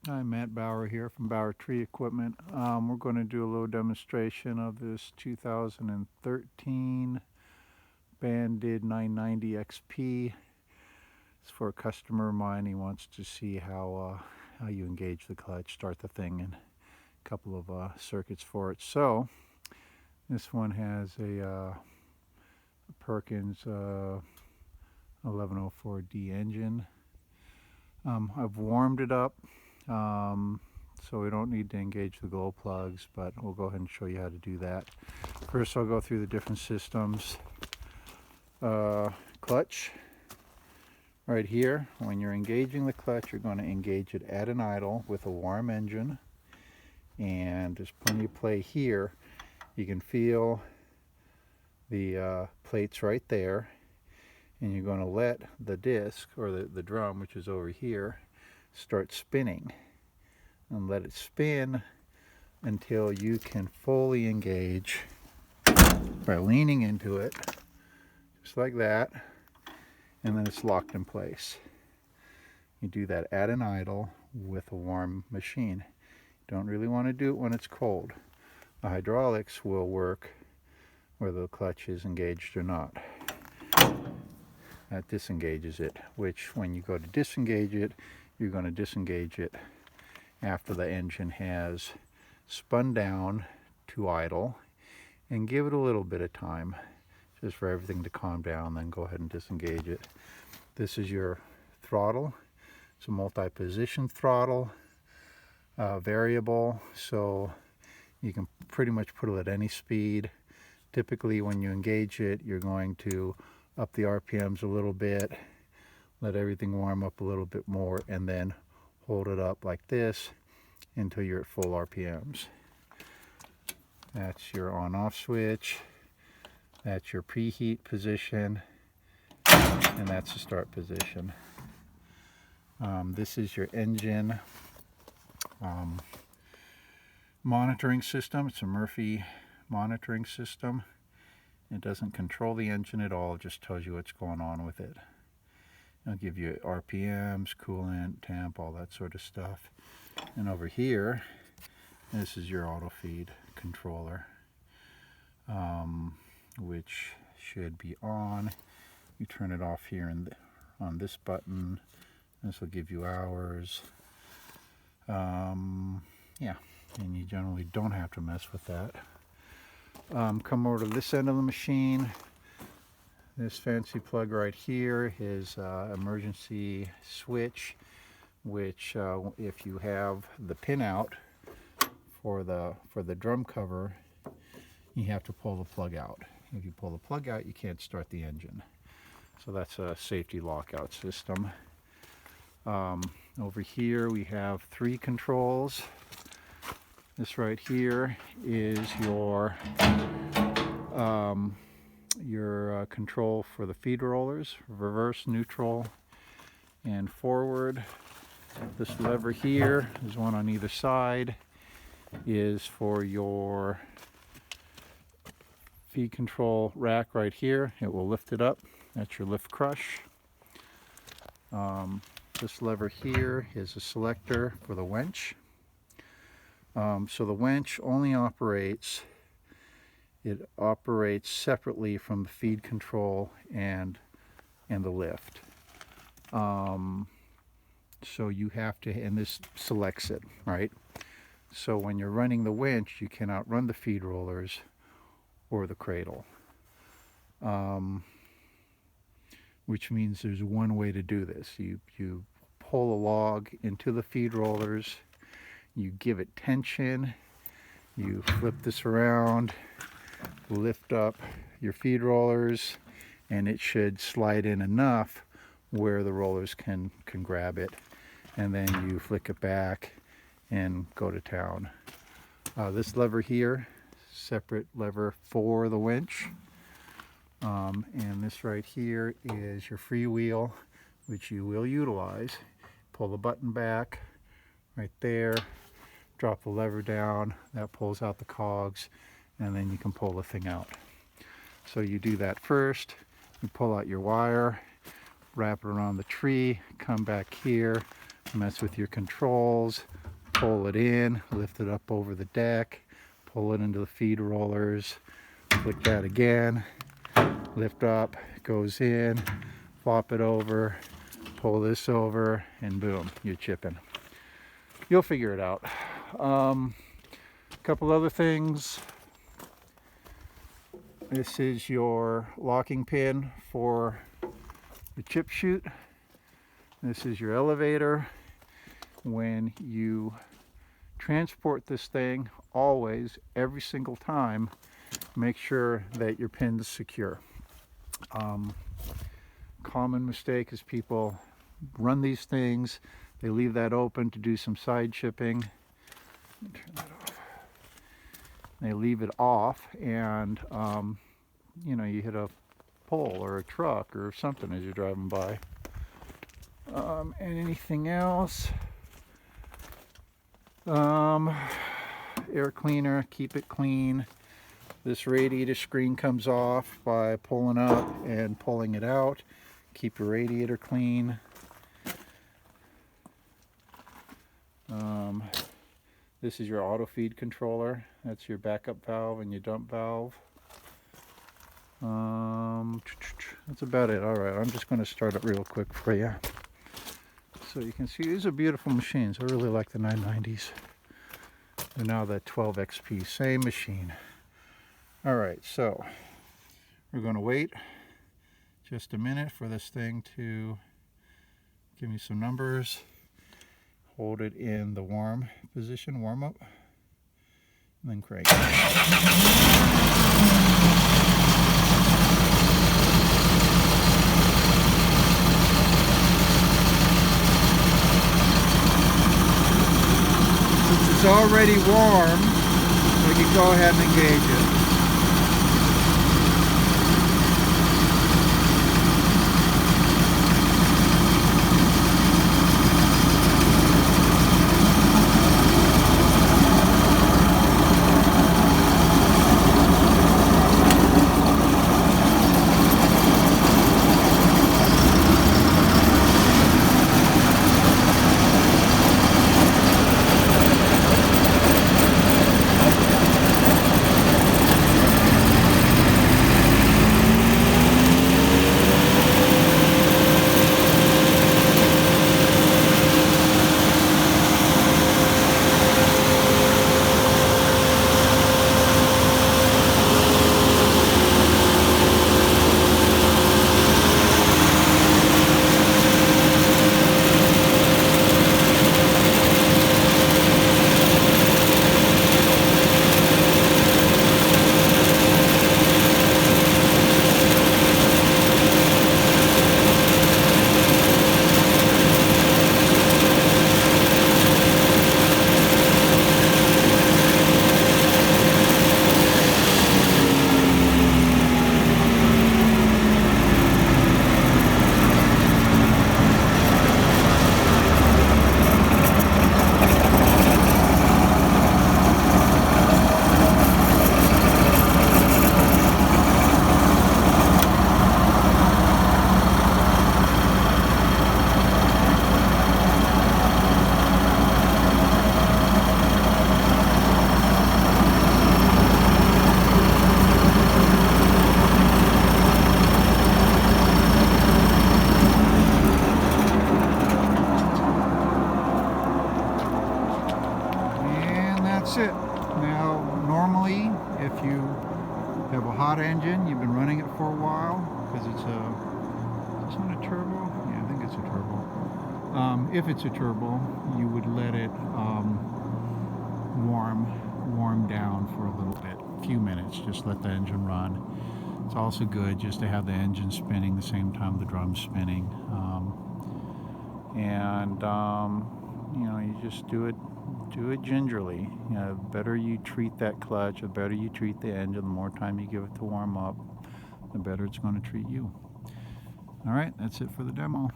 Hi, Matt Bauer here from Bauer Tree Equipment. We're going to do a little demonstration of this 2013 Bandit 990 XP. It's for a customer of mine. He wants to see how you engage the clutch, start the thing, and a couple of circuits for it. So this one has a Perkins 1104D engine. I've warmed it up. So we don't need to engage the glow plugs, but we'll go ahead and show you how to do that. First, I'll go through the different systems. Clutch, right here. When you're engaging the clutch, you're going to engage it at an idle with a warm engine, and there's plenty of play here. You can feel the plates right there, and you're going to let the disc, or the drum, which is over here, start spinning, and let it spin until you can fully engage by leaning into it, just like that, and then it's locked in place. You do that at an idle with a warm machine. You don't really want to do it when it's cold. The hydraulics will work whether the clutch is engaged or not. That disengages it, which when you go to disengage it, you're going to disengage it after the engine has spun down to idle, and give it a little bit of time just for everything to calm down, then go ahead and disengage it. This is your throttle. It's a multi-position throttle, variable, so you can pretty much put it at any speed. Typically when you engage it, you're going to up the RPMs a little bit, let everything warm up a little bit more, and then hold it up like this until you're at full RPMs. That's your on-off switch, that's your preheat position, and that's the start position. This is your engine monitoring system. It's a Murphy monitoring system. It doesn't control the engine at all, it just tells you what's going on with it. It'll give you RPMs, coolant, temp, all that sort of stuff. And over here, this is your auto feed controller, which should be on. You turn it off here on this button. This will give you hours. Yeah, and you generally don't have to mess with that. Come over to this end of the machine. This fancy plug right here is emergency switch, which if you have the pin out for the drum cover, you have to pull the plug out. If you pull the plug out, you can't start the engine. So that's a safety lockout system. Over here we have 3 controls. This right here is your control for the feed rollers, reverse, neutral, and forward. This lever here, there's one on either side, is for your feed control rack right here. It will lift it up. That's your lift crush. This lever here is a selector for the winch. So the winch only operates separately from the feed control and the lift. So you have to, and this selects it, right? So when you're running the winch, you cannot run the feed rollers or the cradle. Which means there's one way to do this. You pull a log into the feed rollers, you give it tension, you flip this around, lift up your feed rollers, and it should slide in enough where the rollers can grab it, and then you flick it back and go to town. This lever here, separate lever for the winch, and this right here is your freewheel, which you will utilize. Pull the button back right there, drop the lever down, that pulls out the cogs, and then you can pull the thing out. So you do that first, you pull out your wire, wrap it around the tree, come back here, mess with your controls, pull it in, lift it up over the deck, pull it into the feed rollers, click that again, lift up, goes in, flop it over, pull this over, and boom, you're chipping. You'll figure it out. A couple other things. This is your locking pin for the chip chute. This is your elevator. When you transport this thing, always, every single time, make sure that your pin's secure. Common mistake is people run these things, they leave that open to do some side chipping. Turn that off. They leave it off, and you know, you hit a pole or a truck or something as you're driving by. And anything else? Air cleaner, keep it clean. This radiator screen comes off by pulling up and pulling it out. Keep your radiator clean. This is your auto feed controller. That's your backup valve and your dump valve. That's about it. Alright, I'm just going to start it real quick for you. So you can see these are beautiful machines. I really like the 990s. And now the 12 XP, same machine. Alright, so we're going to wait just a minute for this thing to give me some numbers. Hold it in the warm position, warm up, and then crank. Since it's already warm, we can go ahead and engage it. It. Now, normally, if you have a hot engine, you've been running it for a while, because it's a, is this one a turbo? Yeah, I think it's a turbo. If it's a turbo, you would let it warm down for a little bit, a few minutes, just let the engine run. It's also good just to have the engine spinning the same time the drum's spinning. You know, you just do it gingerly. You know, the better you treat that clutch, the better you treat the engine, the more time you give it to warm up, the better it's going to treat you. Alright, that's it for the demo.